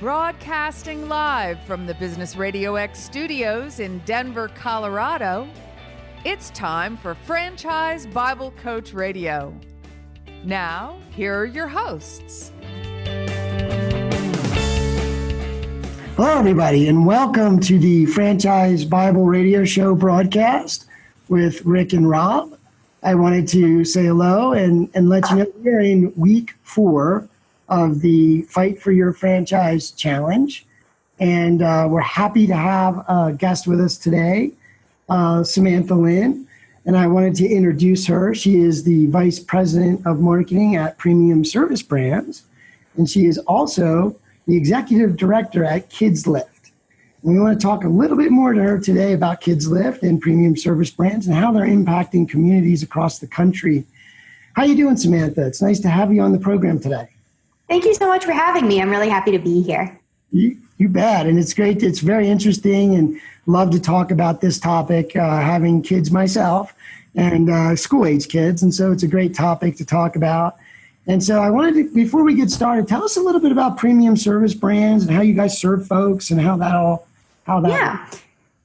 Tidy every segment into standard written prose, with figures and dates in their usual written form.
Broadcasting live from the Business RadioX studios in Denver, Colorado, it's time for Franchise Bible Coach Radio. Now, here are your hosts. Hello, everybody, and welcome to the Franchise Bible Radio Show broadcast with Rick and Rob. I wanted to say hello and let you know we're in week 4 of the Fight for Your Franchise Challenge. And we're happy to have a guest with us today, Samantha Lin. And I wanted to introduce her. She is the Vice President of Marketing at Premium Service Brands. And she is also the Executive Director at Kids Lift. And we want to talk a little bit more to her today about Kids Lift and Premium Service Brands and how they're impacting communities across the country. How you doing, Samantha? It's nice to have you on the program today. Thank you so much for having me. I'm really happy to be here. You bet. And it's great. It's very interesting and love to talk about this topic, having kids myself and school-age kids. And so it's a great topic to talk about. And so I wanted to, before we get started, tell us a little bit about Premium Service Brands and how you guys serve folks and how that. Yeah.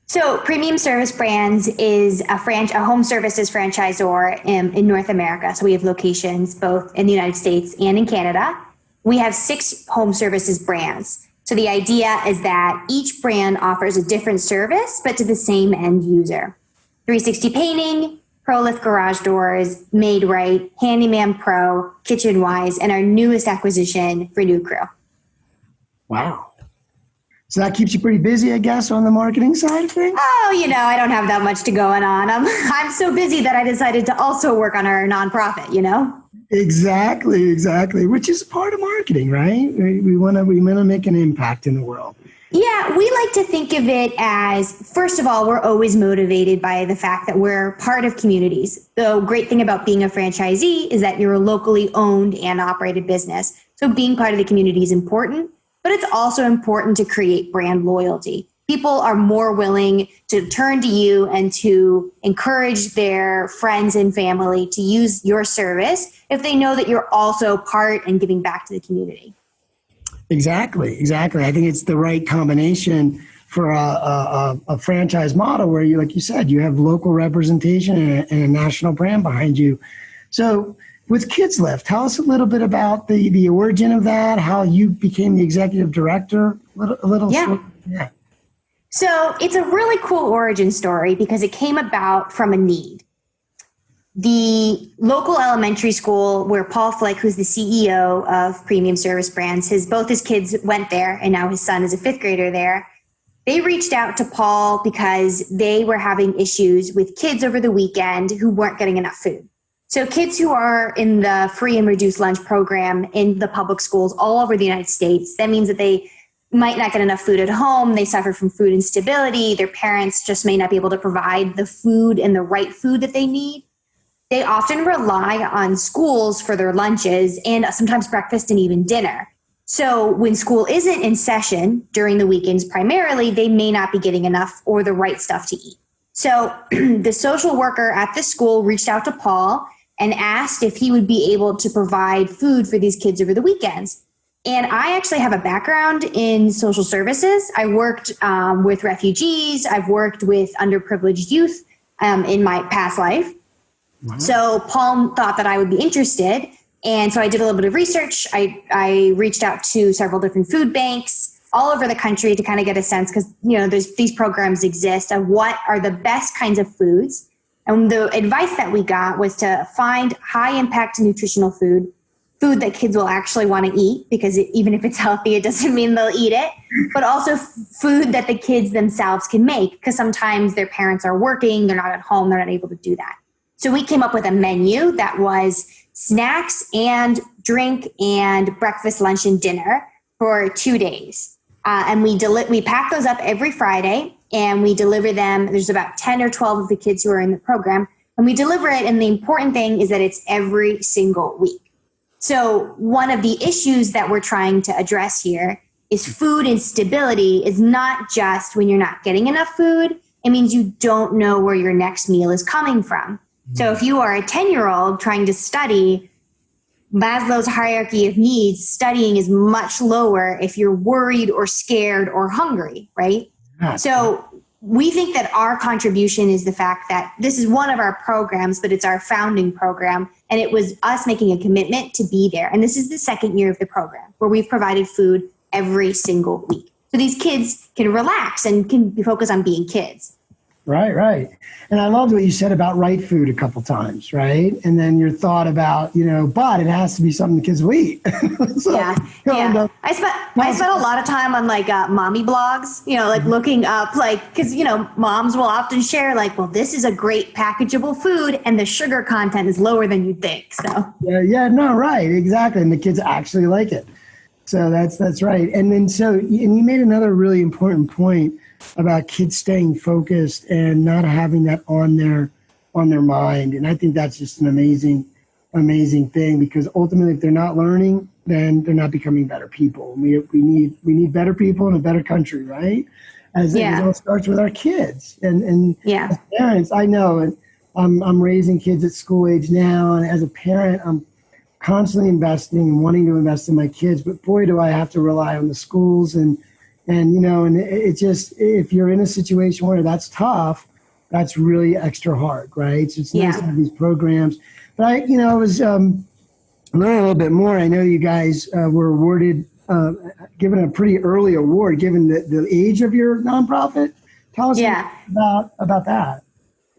So Premium Service Brands is a home services franchisor in North America. So we have locations both in the United States and in Canada. We have 6 home services brands. So the idea is that each brand offers a different service, but to the same end user. 360 Painting, ProLift Garage Doors, Made Right, Handyman Pro, KitchenWise, and our newest acquisition, Renew Crew. Wow. So that keeps you pretty busy, I guess, on the marketing side of things? Oh, I don't have that much going on. I'm so busy that I decided to also work on our nonprofit, Exactly. Which is part of marketing, right? We want to make an impact in the world. Yeah, we like to think of it as, first of all, we're always motivated by the fact that we're part of communities. The great thing about being a franchisee is that you're a locally owned and operated business. So being part of the community is important, but it's also important to create brand loyalty. People are more willing to turn to you and to encourage their friends and family to use your service if they know that you're also part and giving back to the community. Exactly. I think it's the right combination for a franchise model where you, like you said, you have local representation and a national brand behind you. So with Kids Lift, tell us a little bit about the origin of that, how you became the executive director. Yeah. So it's a really cool origin story because it came about from a need. The local elementary school where Paul Flick, who's the CEO of Premium Service Brands, both his kids went there, and now his son is a 5th grader there. They reached out to Paul because they were having issues with kids over the weekend who weren't getting enough food. So kids who are in the free and reduced lunch program in the public schools all over the United States, that means that they might not get enough food at home. They suffer from food instability. Their parents just may not be able to provide the food and the right food that they need. They often rely on schools for their lunches and sometimes breakfast and even dinner. So when school isn't in session during the weekends primarily, they may not be getting enough or the right stuff to eat. So the social worker at the school reached out to Paul and asked if he would be able to provide food for these kids over the weekends. And I actually have a background in social services. I worked with refugees. I've worked with underprivileged youth in my past life. Wow. So Paul thought that I would be interested. And so I did a little bit of research. I reached out to several different food banks all over the country to kind of get a sense because, these programs exist of what are the best kinds of foods. And the advice that we got was to find high impact nutritional food that kids will actually want to eat, because even if it's healthy, it doesn't mean they'll eat it, but also food that the kids themselves can make, because sometimes their parents are working, they're not at home, they're not able to do that. So we came up with a menu that was snacks and drink and breakfast, lunch, and dinner for 2 days. And we pack those up every Friday, and we deliver them. There's about 10 or 12 of the kids who are in the program, and we deliver it. And the important thing is that it's every single week. So one of the issues that we're trying to address here is food instability is not just when you're not getting enough food. It means you don't know where your next meal is coming from. So if you are a 10-year-old trying to study, Maslow's hierarchy of needs, studying is much lower if you're worried or scared or hungry, right? So we think that our contribution is the fact that this is one of our programs, but it's our founding program. And it was us making a commitment to be there. And this is the second year of the program where we've provided food every single week. So these kids can relax and can focus on being kids. Right. And I loved what you said about right food a couple times, right? And then your thought about, but it has to be something the kids will eat. So, yeah. I spent a lot of time on mommy blogs, looking up because, moms will often share well, this is a great packageable food and the sugar content is lower than you'd think. So right. Exactly. And the kids actually like it. So that's right. And then and you made another really important point about kids staying focused and not having that on their mind. And I think that's just an amazing thing, because ultimately if they're not learning, then they're not becoming better people. We need better people in a better country, right? It all starts with our kids. And as parents, I know, and I'm raising kids at school age now, and as a parent, I'm constantly investing and wanting to invest in my kids, but boy, do I have to rely on the schools and it just, if you're in a situation where that's tough, that's really extra hard, right? So it's nice to have these programs. But I was learning a little bit more. I know you guys were awarded, given a pretty early award, given the age of your nonprofit. Tell us about that.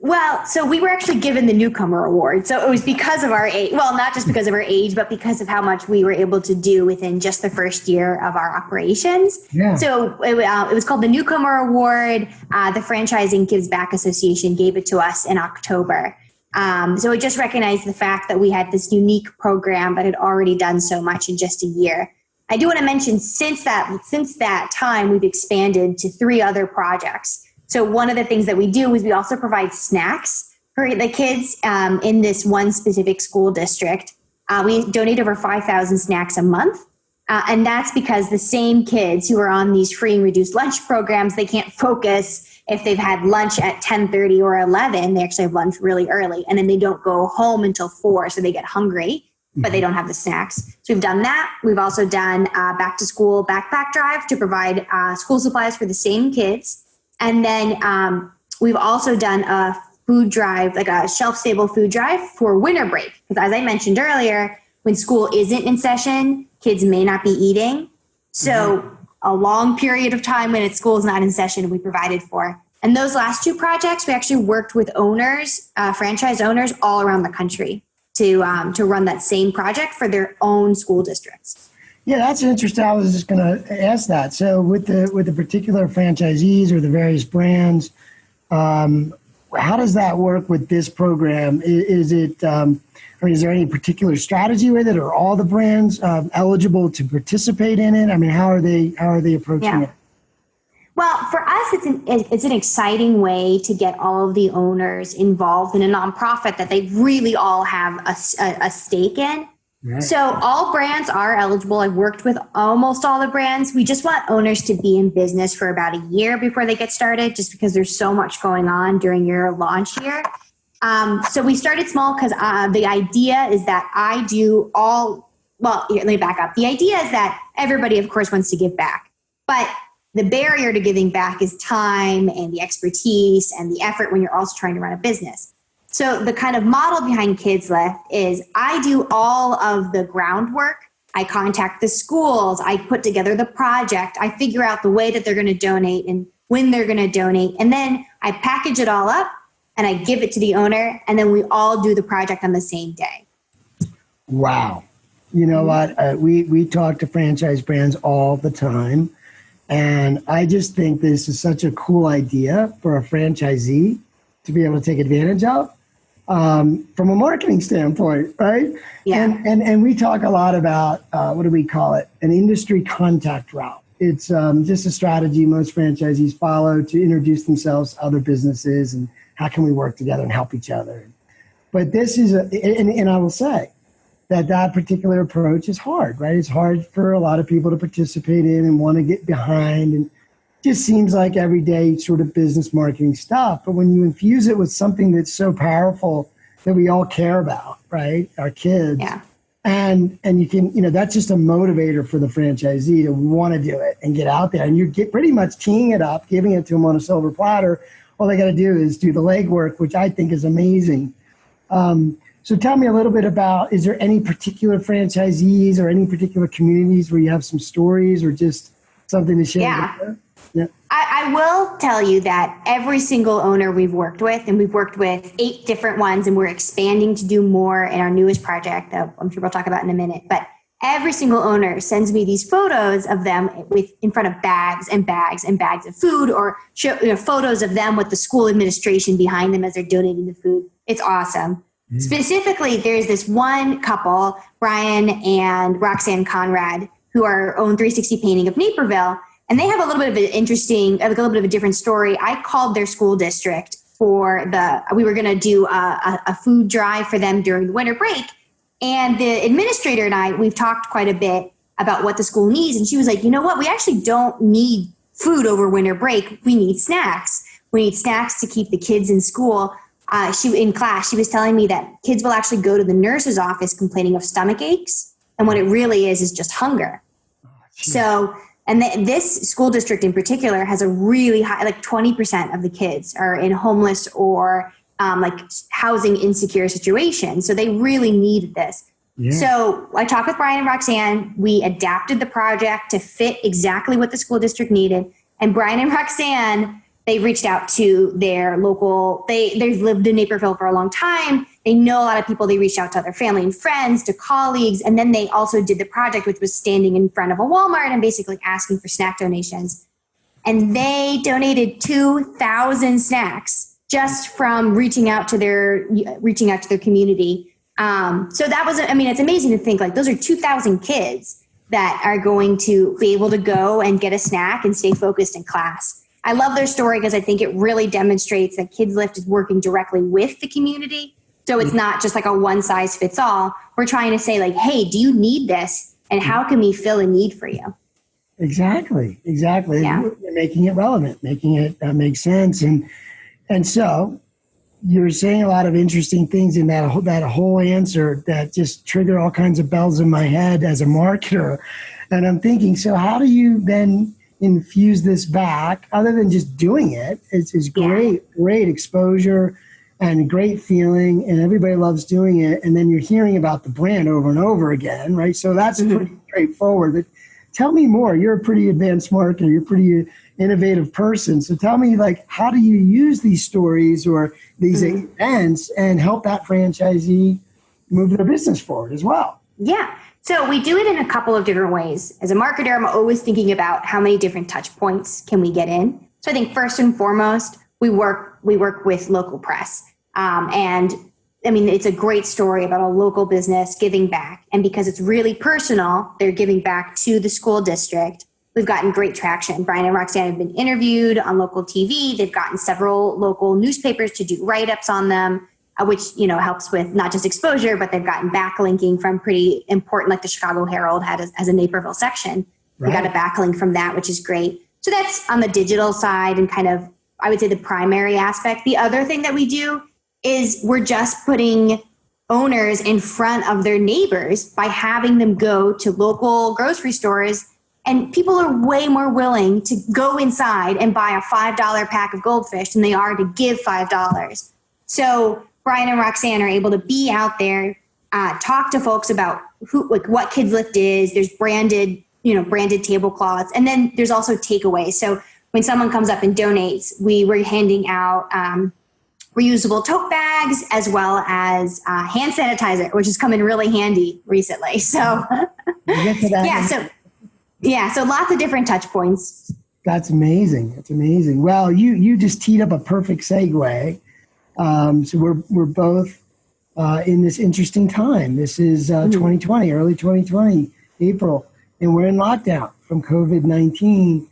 Well, so we were actually given the Newcomer Award. So it was because of our age. Well, not just because of our age, but because of how much we were able to do within just the first year of our operations. Yeah. So it was called the Newcomer Award. The Franchising Gives Back Association gave it to us in October. So it just recognized the fact that we had this unique program that had already done so much in just a year. I do want to mention since that time, we've expanded to 3 other projects. So one of the things that we do is we also provide snacks for the kids in this one specific school district. We donate over 5,000 snacks a month. And that's because the same kids who are on these free and reduced lunch programs, they can't focus if they've had lunch at 10:30 or 11. They actually have lunch really early. And then they don't go home until 4, so they get hungry, but they don't have the snacks. So we've done that. We've also done back to school backpack drive to provide school supplies for the same kids. And then we've also done a food drive, like a shelf-stable food drive for winter break. Because as I mentioned earlier, when school isn't in session, kids may not be eating. So a long period of time when school is not in session, we provided for. And those last 2 projects, we actually worked with owners, franchise owners all around the country to run that same project for their own school districts. Yeah, that's interesting. I was just going to ask that. So with the particular franchisees or the various brands, how does that work with this program? Is it, is there any particular strategy with it? Are all the brands eligible to participate in it? I mean, how are they approaching it? Well, for us, it's an exciting way to get all of the owners involved in a nonprofit that they really all have a stake in. Right. So all brands are eligible. I've worked with almost all the brands. We just want owners to be in business for about a year before they get started, just because there's so much going on during your launch year. So we started small because the idea is that let me back up. The idea is that everybody, of course, wants to give back. But the barrier to giving back is time and the expertise and the effort when you're also trying to run a business. So the kind of model behind Kids Lift is I do all of the groundwork. I contact the schools. I put together the project. I figure out the way that they're going to donate and when they're going to donate. And then I package it all up and I give it to the owner. And then we all do the project on the same day. Wow. You know what? We talk to franchise brands all the time. And I just think this is such a cool idea for a franchisee to be able to take advantage of. From a marketing standpoint, right? Yeah. And we talk a lot about, what do we call it? An industry contact route. It's just a strategy most franchisees follow to introduce themselves to other businesses and how can we work together and help each other. But this is, and I will say that particular approach is hard, right? It's hard for a lot of people to participate in and want to get behind, and just seems like everyday sort of business marketing stuff. But when you infuse it with something that's so powerful that we all care about, right? Our kids. Yeah. And you can, that's just a motivator for the franchisee to want to do it and get out there. And you get pretty much teeing it up, giving it to them on a silver platter. All they got to do is do the legwork, which I think is amazing. So tell me a little bit about, is there any particular franchisees or any particular communities where you have some stories or just something to share? Yeah. I will tell you that every single owner we've worked with, and we've worked with 8 different ones, and we're expanding to do more in our newest project that I'm sure we'll talk about in a minute, but every single owner sends me these photos of them in front of bags and bags and bags of food, or photos of them with the school administration behind them as they're donating the food. It's awesome. Mm. Specifically, there's this one couple, Brian and Roxanne Conrad, who own 360 Painting of Naperville. And they have a little bit of a different story. I called their school district we were going to do a food drive for them during the winter break. And the administrator and I, we've talked quite a bit about what the school needs. And she was like, you know what? We actually don't need food over winter break. We need snacks. We need snacks to keep the kids in school. In class, she was telling me that kids will actually go to the nurse's office complaining of stomach aches. And what it really is just hunger. And this school district in particular has a really high, like 20% of the kids are in homeless or housing insecure situations. So they really need this. Yeah. So I talked with Brian and Roxanne. We adapted the project to fit exactly what the school district needed. And Brian and Roxanne, they reached out to their local, they've lived in Naperville for a long time. They know a lot of people. They reached out to their family and friends, to colleagues. And then they also did the project, which was standing in front of a Walmart and basically asking for snack donations. And they donated 2,000 snacks just from reaching out to their community. So that was, it's amazing to think those are 2,000 kids that are going to be able to go and get a snack and stay focused in class. I love their story because I think it really demonstrates that Kids Lift is working directly with the community. So it's not just a one size fits all. We're trying to say hey, do you need this? And how can we fill a need for you? Exactly. Yeah. You're making it relevant, making it make sense. And so you're saying a lot of interesting things in that whole answer that just trigger all kinds of bells in my head as a marketer. And I'm thinking, so how do you then infuse this back other than just doing it? It's great exposure and great feeling, and everybody loves doing it. And then you're hearing about the brand over and over again, right? So that's pretty straightforward. But tell me more. You're a pretty advanced marketer. You're a pretty innovative person. So tell me, how do you use these stories or these events and help that franchisee move their business forward as well? Yeah. So we do it in a couple of different ways. As a marketer, I'm always thinking about how many different touch points can we get in. So I think first and foremost, we work with local press. It's a great story about a local business giving back. And because it's really personal, they're giving back to the school district. We've gotten great traction. Brian and Roxanne have been interviewed on local TV. They've gotten several local newspapers to do write-ups on them, which, helps with not just exposure, but they've gotten backlinking from pretty important, like the Chicago Herald had as a Naperville section. Right. We got a backlink from that, which is great. So that's on the digital side and kind of, I would say, the primary aspect. The other thing that we do is we're just putting owners in front of their neighbors by having them go to local grocery stores. And people are way more willing to go inside and buy a $5 pack of goldfish than they are to give $5. So Brian and Roxanne are able to be out there, talk to folks about what Kids Lift is. There's branded tablecloths. And then there's also takeaways. So when someone comes up and donates, we were handing out reusable tote bags as well as hand sanitizer, which has come in really handy recently. So so lots of different touch points. That's amazing. Well, you just teed up a perfect segue. So we're both in this interesting time. This is 2020, early 2020, April, and we're in lockdown from COVID-19.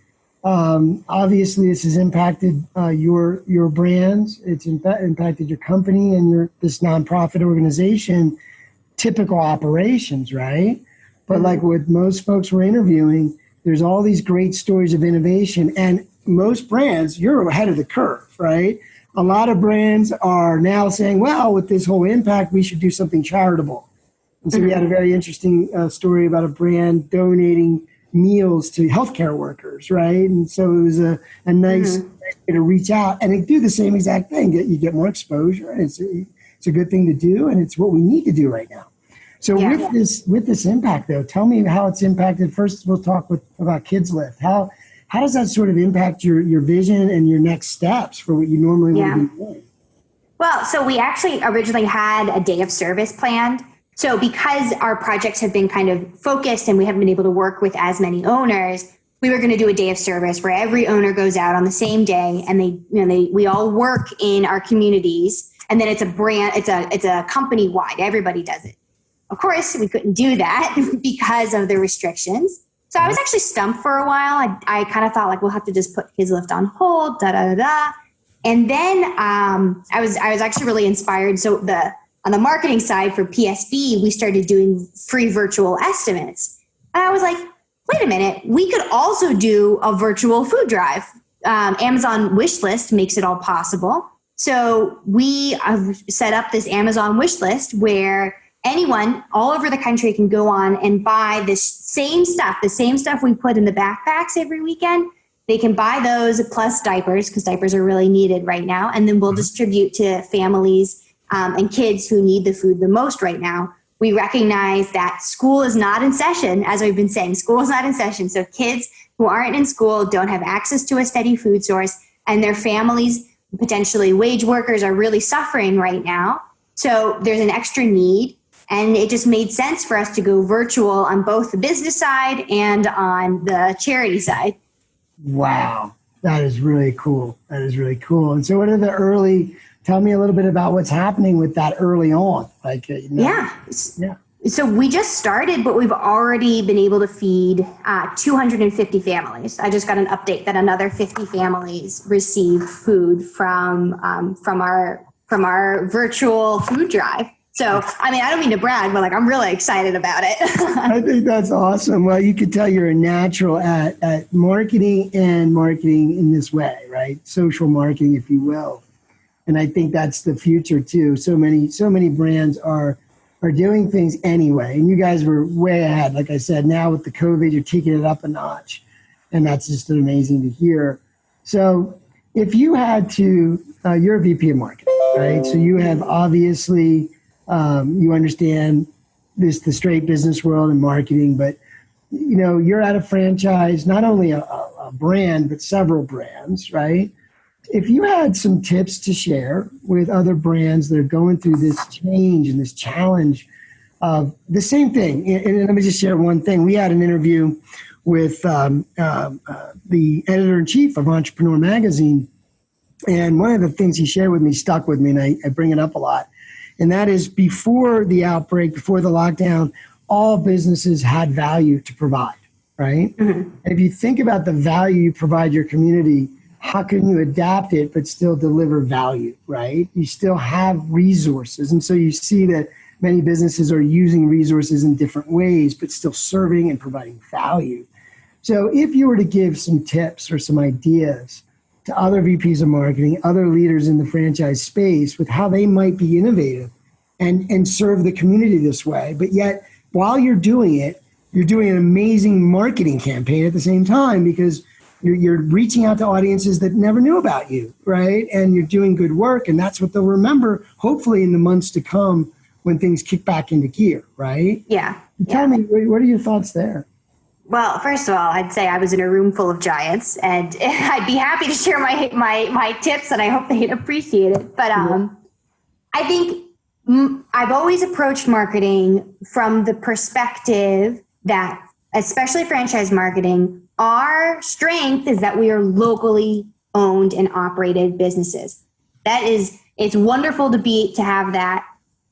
Obviously, this has impacted your brands. It's impacted your company and this nonprofit organization, typical operations, right? But like with most folks we're interviewing, there's all these great stories of innovation. And most brands, you're ahead of the curve, right? A lot of brands are now saying, well, with this whole impact, we should do something charitable. And so we had a very interesting story about a brand donating meals to healthcare workers, right? And so it was a nice way to reach out and do the same exact thing. You get more exposure, and it's a good thing to do, and it's what we need to do right now. So with this impact, though, tell me how it's impacted. First, we'll talk about Kids Lift. How does that sort of impact your vision and your next steps for what you normally would be doing? Well, so we actually originally had a day of service planned. So because our projects have been kind of focused and we haven't been able to work with as many owners, we were going to do a day of service where every owner goes out on the same day and we all work in our communities. And then it's a company wide. Everybody does it. Of course, we couldn't do that because of the restrictions. So I was actually stumped for a while. I kind of thought like, we'll have to just put Kids Lift on hold, And then I was actually really inspired. So on the marketing side for PSB, we started doing free virtual estimates. And I was like, wait a minute, we could also do a virtual food drive. Amazon wish list makes it all possible. So we have set up this Amazon wish list where anyone all over the country can go on and buy the same stuff we put in the backpacks every weekend. They can buy those plus diapers, because diapers are really needed right now. And then we'll distribute to families and kids who need the food the most right now. We recognize that school is not in session, as we've been saying, school is not in session. So kids who aren't in school don't have access to a steady food source, and their families, potentially wage workers, are really suffering right now. So there's an extra need, and it just made sense for us to go virtual on both the business side and on the charity side. Wow, that is really cool. And so what are tell me a little bit about what's happening with that early on. So we just started, but we've already been able to feed 250 families. I just got an update that another 50 families received food from our virtual food drive. So, I mean, I don't mean to brag, but I'm really excited about it. I think that's awesome. Well, you could tell you're a natural at marketing in this way, right? Social marketing, if you will. And I think that's the future too. So many brands are doing things anyway. And you guys were way ahead. Like I said, now with the COVID, you're taking it up a notch. And that's just amazing to hear. So if you had to, you're a VP of marketing, right? So you have obviously, you understand the straight business world and marketing, but you're at a franchise, not only a brand, but several brands, right? If you had some tips to share with other brands that are going through this change and this challenge of the same thing, and let me just share one thing. We had an interview with the editor-in-chief of Entrepreneur Magazine, and one of the things he shared with me stuck with me, and I bring it up a lot, and that is before the outbreak, before the lockdown, all businesses had value to provide, right? Mm-hmm. And if you think about the value you provide your community, how can you adapt it but still deliver value, right? You still have resources. And so you see that many businesses are using resources in different ways, but still serving and providing value. So if you were to give some tips or some ideas to other VPs of marketing, other leaders in the franchise space with how they might be innovative and serve the community this way, but yet while you're doing it, you're doing an amazing marketing campaign at the same time, because you're reaching out to audiences that never knew about you, right? And you're doing good work, and that's what they'll remember, hopefully in the months to come when things kick back into gear, right? Yeah. Tell me, what are your thoughts there? Well, first of all, I'd say I was in a room full of giants, and I'd be happy to share my tips, and I hope they'd appreciate it. But I think I've always approached marketing from the perspective that, especially franchise marketing, our strength is that we are locally owned and operated businesses. It's wonderful to have that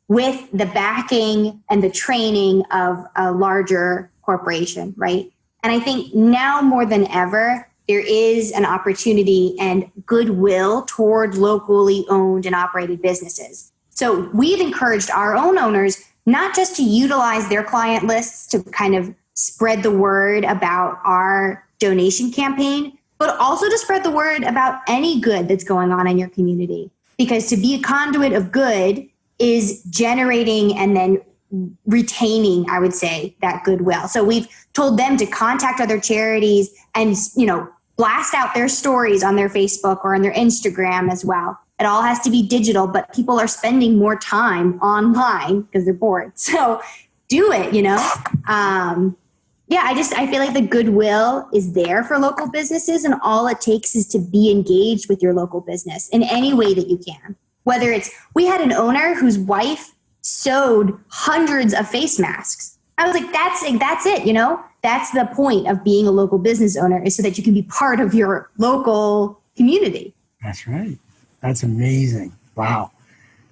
with the backing and the training of a larger corporation, right? And I think now more than ever, there is an opportunity and goodwill toward locally owned and operated businesses. So we've encouraged our own owners not just to utilize their client lists to kind of spread the word about our donation campaign, but also to spread the word about any good that's going on in your community. Because to be a conduit of good is generating and then retaining, I would say, that goodwill. So we've told them to contact other charities and, blast out their stories on their Facebook or on their Instagram as well. It all has to be digital, but people are spending more time online because they're bored. So do it, I feel like the goodwill is there for local businesses, and all it takes is to be engaged with your local business in any way that you can. Whether it's, we had an owner whose wife sewed hundreds of face masks. I was like, that's it, That's the point of being a local business owner, is so that you can be part of your local community. That's right. That's amazing. Wow.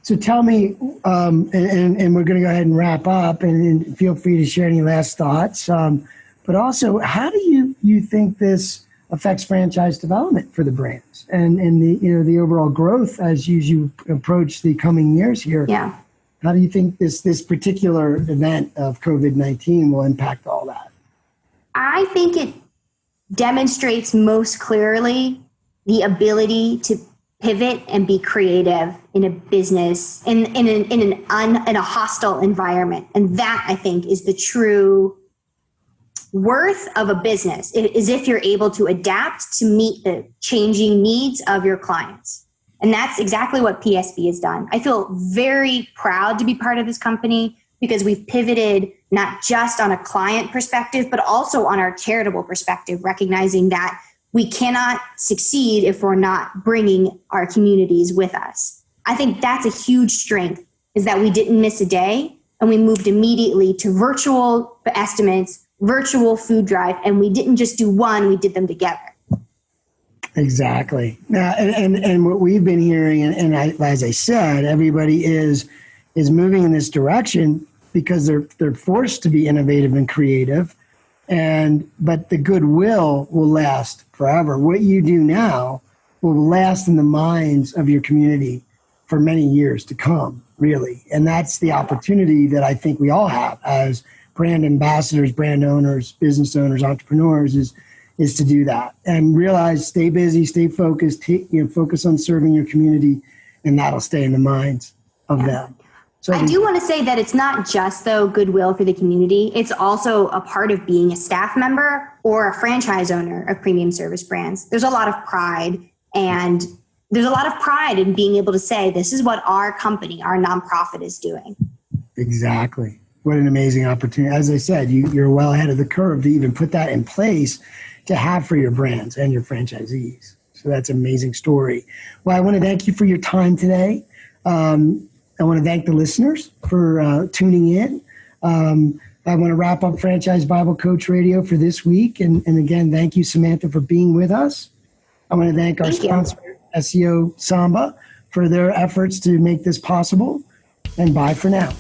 So tell me, and we're going to go ahead and wrap up, and feel free to share any last thoughts. But also, how do you think this affects franchise development for the brands and the overall growth as you approach the coming years here? Yeah. How do you think this particular event of COVID-19 will impact all that? I think it demonstrates most clearly the ability to pivot and be creative in a business, in a hostile environment. And that, I think, is the true worth of a business, is if you're able to adapt to meet the changing needs of your clients. And that's exactly what PSB has done. I feel very proud to be part of this company because we've pivoted not just on a client perspective, but also on our charitable perspective, recognizing that we cannot succeed if we're not bringing our communities with us. I think that's a huge strength, is that we didn't miss a day, and we moved immediately to virtual estimates, virtual food drive, and we didn't just do one, we did them together. Exactly. Now, and what we've been hearing, as I said, everybody is moving in this direction because they're forced to be innovative and creative, but the goodwill will last forever. What you do now will last in the minds of your community for many years to come, really. And that's the opportunity that I think we all have as brand ambassadors, brand owners, business owners, entrepreneurs, is to do that and realize, stay busy, stay focused, focus on serving your community, and that'll stay in the minds of them. So I do want to say that it's not just, though, goodwill for the community. It's also a part of being a staff member or a franchise owner of premium service brands. There's a lot of pride, and there's a lot of pride in being able to say, this is what our company, our nonprofit, is doing. Exactly. What an amazing opportunity. As I said, you're well ahead of the curve to even put that in place to have for your brands and your franchisees. So that's an amazing story. Well, I want to thank you for your time today. I want to thank the listeners for tuning in. I want to wrap up Franchise Bible Coach Radio for this week. And again, thank you, Samantha, for being with us. I want to thank our sponsor, SEO Samba, for their efforts to make this possible. And bye for now.